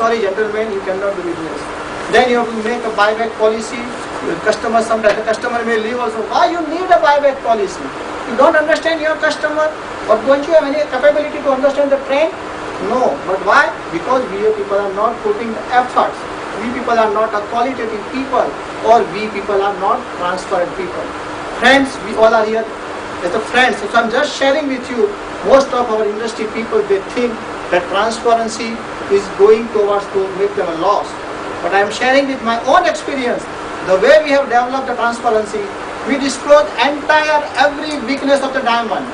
sorry gentlemen, you cannot do business. Then you have to make a buyback policy. Your customer, sometimes the customer may leave also. Why you need a buyback policy? You don't understand your customer, or don't you have any capability to understand the trend? No, but why? Because we people are not putting the efforts. We people are not a qualitative people, or we people are not transparent people. Friends, we all are here as a friends. So I'm just sharing with you, most of our industry people, they think that transparency is going towards to make them a loss. But I am sharing with my own experience, the way we have developed the transparency, we disclose every weakness of the diamond.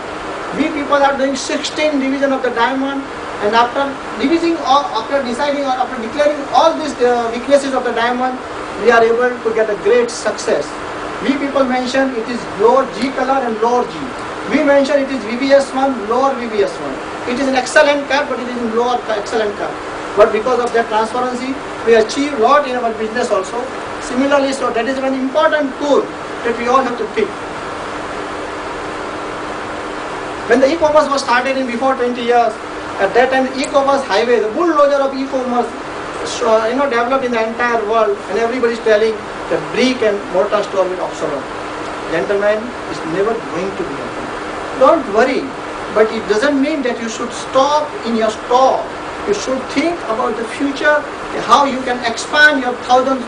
We people are doing 16 division of the diamond, and after deciding or after declaring all these weaknesses of the diamond, we are able to get a great success. We people mention it is lower G color and lower G. We mention it is VVS1, lower VVS1. It is an excellent cut, but it is in lower excellent cut. But because of that transparency, we achieve a lot in our business also. Similarly, so that is an important tool that we all have to pick. When the e-commerce was started in before 20 years, at that time the e-commerce highway, the bulldozer of e-commerce, developed in the entire world, and everybody is telling the brick and mortar store will obsolete. Gentlemen, it's never going to be happen. Don't worry, but it doesn't mean that you should stop in your store. You should think about the future, how you can expand your 1,000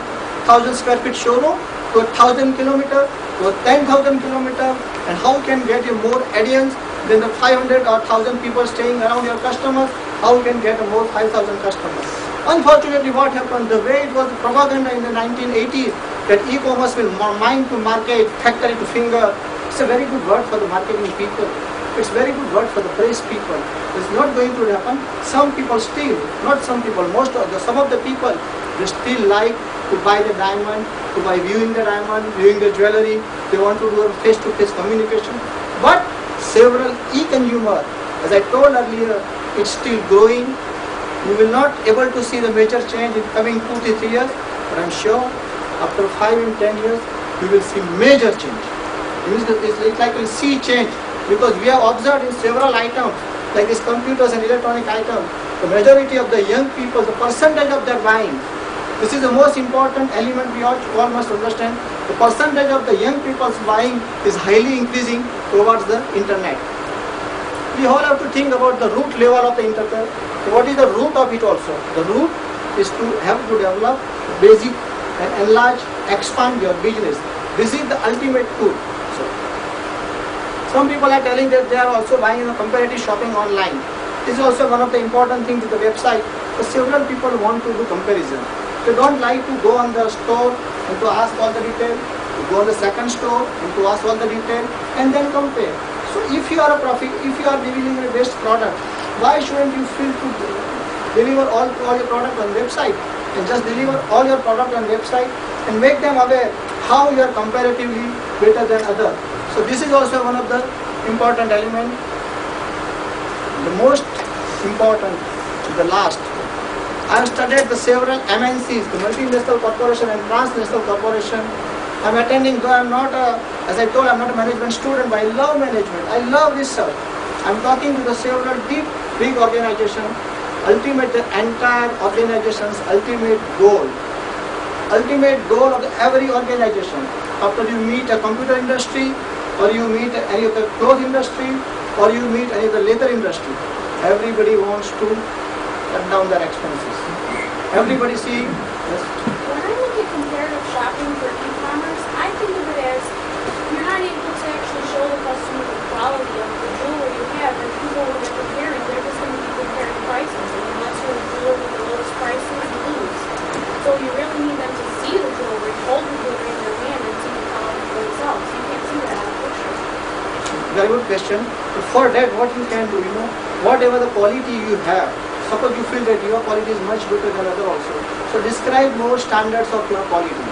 square feet showroom to 1,000 kilometer, to 10,000 kilometer, and how you can get you more audience than the 500 or 1,000 people staying around your customers, how you can get a more 5,000 customers. Unfortunately, what happened, the way it was propaganda in the 1980s, that e-commerce will mind to market, factory to finger, it's a very good word for the marketing people. It's very good word for the press people. It's not going to happen. Some people still, not some people, some of the people, they still like to buy the diamond, to buy viewing the diamond, viewing the jewelry. They want to do a face-to-face communication. But several e-consumer, as I told earlier, it's still growing. You will not able to see the major change in coming 2 to 3 years, but I'm sure after 5 and 10 years, you will see major change. It's like a sea change, because we have observed in several items, like these computers and electronic items, the majority of the young people, the percentage of their buying, this is the most important element we all must understand. The percentage of the young people's buying is highly increasing towards the internet. We all have to think about the root level of the internet. So what is the root of it also? The root is to have to develop basic and enlarge, expand your business. This is the ultimate tool. So, some people are telling that they are also buying comparative shopping online. This is also one of the important things with the website. So several people want to do comparison. They don't like to go on the store and to ask all the detail, to go on the second store and to ask all the detail and then compare. So if you are delivering the best product, why shouldn't you feel to deliver all your product on website, and just deliver all your product on website and make them aware how you are comparatively better than others. So this is also one of the important elements. The most important is the last. I have studied the several MNCs, the multinational corporation and transnational corporation. I'm attending, though I'm not as I told, I'm not a management student, but I love management. I love research. I'm talking to the several big organizations. Ultimate, the entire organization's ultimate goal of every organization. After you meet a computer industry, or you meet any of the cloth industry, or you meet any of the leather industry, everybody wants to cut down their expenses. Everybody see. Yes. When I look at comparative shopping for e-commerce, I think of it as you're not able to actually show the customer the quality of the jewelry you have, and people when they're comparing, they're just going to be comparing prices, and unless you're dealing with the lowest prices, you lose. So you really need them to see the jewelry, hold the jewelry in their hand, and see the quality for themselves. You can't see that on a picture. Very good question. But for that, what you can do, whatever the quality you have, suppose you feel that your quality is much better than other also. So describe more standards of your quality.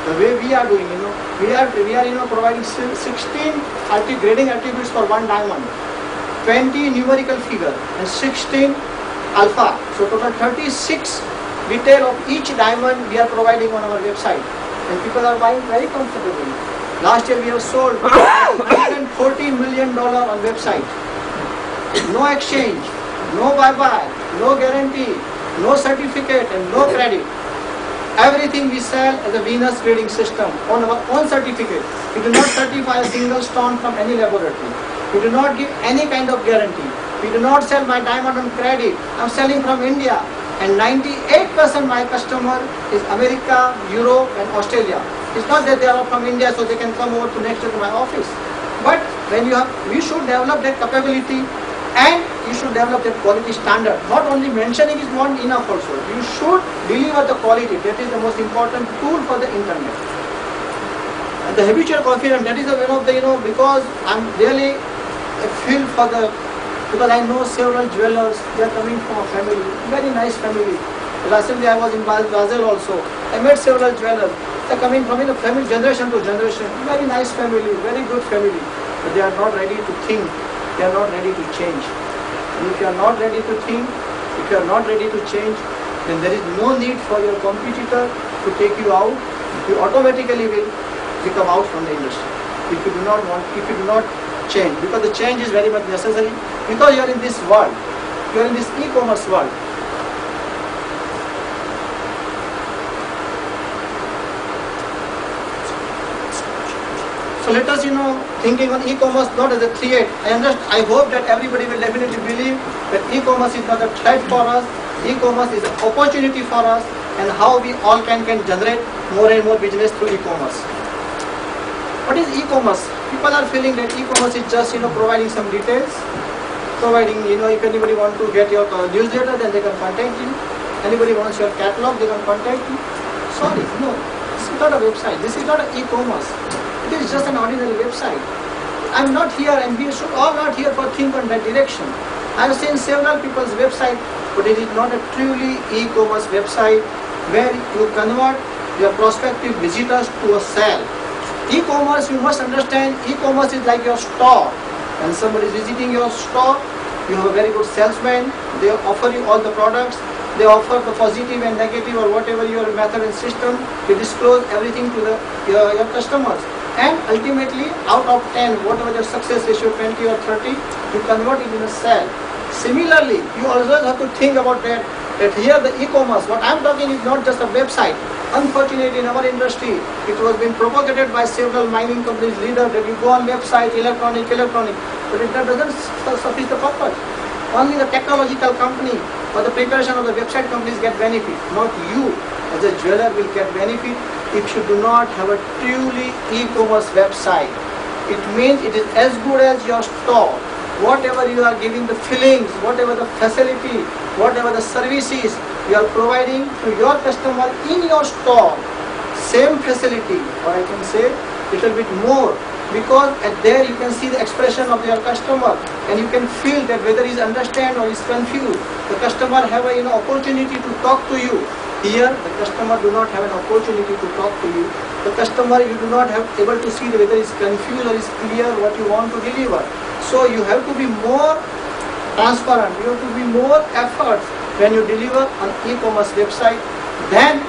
The way we are doing, we are providing 16 grading attributes for one diamond, 20 numerical figure, and 16 alpha. So total 36 detail of each diamond we are providing on our website, and people are buying very comfortably. Last year we have sold $114 million on website. No exchange, no buyback, no guarantee, no certificate and no credit. Everything we sell as a Venus grading system on our own certificate. We do not certify a single stone from any laboratory. We do not give any kind of guarantee. We do not sell my diamond on credit. I'm selling from India, and 98% my customer is America, Europe and Australia. It's not that they are from India so they can come over to next to my office. But when we should develop that capability, and you should develop that quality standard. Not only mentioning is not enough also. You should deliver the quality. That is the most important tool for the internet. And the habitual confidence, that is one of the, because I'm really a feel for the, because I know several jewelers, they are coming from a family, very nice family. Recently I was in Brazil also. I met several jewelers. They are coming from family, generation to generation. Very nice family, very good family. But they are not ready to think. They are not ready to change. And if you are not ready to think, if you are not ready to change, then there is no need for your competitor to take you out. You automatically will become out from the industry. If you do not change, because the change is very much necessary, because you are in this world, you are in this e-commerce world. So let us, thinking on e-commerce not as a threat. I hope that everybody will definitely believe that e-commerce is not a threat for us. E-commerce is an opportunity for us, and how we all can generate more and more business through e-commerce. What is e-commerce? People are feeling that e-commerce is just, providing some details, providing, if anybody want to get your newsletter, then they can contact you. Anybody wants your catalog, they can contact you. Sorry, no, this is not a website. This is not an e-commerce. It is just an ordinary website. I'm not here, and we should all not here for think on that direction. I have seen several people's website, but it is not a truly e-commerce website where you convert your prospective visitors to a sale. E-commerce, you must understand, e-commerce is like your store. When somebody is visiting your store, you have a very good salesman. They offer you all the products. They offer the positive and negative or whatever your method and system. They disclose everything to your customers. And ultimately, out of 10, whatever your success ratio, 20 or 30, you convert it in a sale. Similarly, you always have to think about that here the e-commerce, what I'm talking is not just a website. Unfortunately, in our industry, it was being propagated by several mining companies leaders that you go on website, electronic, but it doesn't suffice the purpose. Only the technological company or the preparation of the website companies get benefit, not you as a jeweler will get benefit if you do not have a truly e-commerce website. It means it is as good as your store. Whatever you are giving the fillings, whatever the facility, whatever the services you are providing to your customer in your store, same facility, or I can say little bit more, because at there you can see the expression of your customer and you can feel that whether he understand or is confused. The customer have an opportunity to talk to you. Here the customer do not have an opportunity to talk to you. The customer, you do not have able to see whether he is confused or is clear what you want to deliver. So you have to be more transparent, you have to be more efforts when you deliver an e-commerce website, then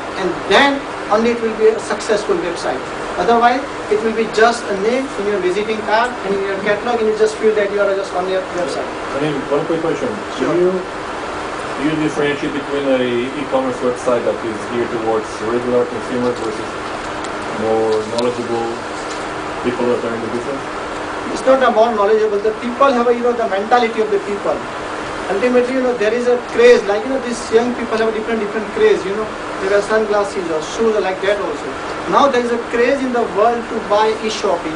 only it will be a successful website. Otherwise, it will be just a name in your visiting card and in your catalog, and you just feel that you are just on your website. Anil, one quick question. Sure. Do you differentiate between an e-commerce website that is geared towards regular consumers versus more knowledgeable people that are in the business? It's not about knowledgeable. The people have the mentality of the people. Ultimately, there is a craze, like, these young people have a different craze, there are sunglasses or shoes or like that also. Now there is a craze in the world to buy e-shopping,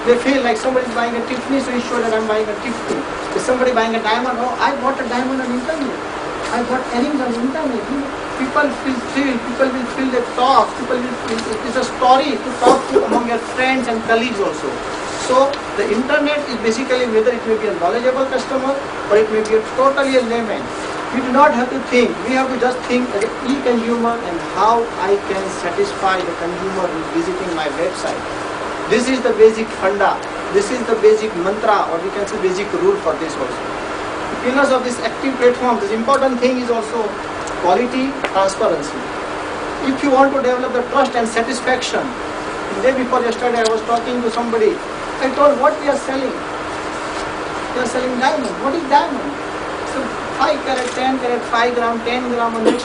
They feel like somebody is buying a Tiffany, so he shows that I'm buying a Tiffany. If somebody buying a diamond, oh, I bought a diamond on internet. I bought earrings on internet. People feel thrilled, people will feel the talk, people will feel it's a story to talk to among your friends and colleagues also. So the internet is basically whether it may be a knowledgeable customer or it may be a totally a layman. We do not have to think. We have to just think as an e-consumer and how I can satisfy the consumer who is visiting my website. This is the basic funda. This is the basic mantra, or we can say basic rule for this also. The pillars of this active platform, this important thing is also quality, transparency. If you want to develop the trust and satisfaction, the day before yesterday I was talking to somebody. I told what we are selling. We are selling diamond. What is diamond? So 5 carat, 10 carat, 5 gram, 10 gram, and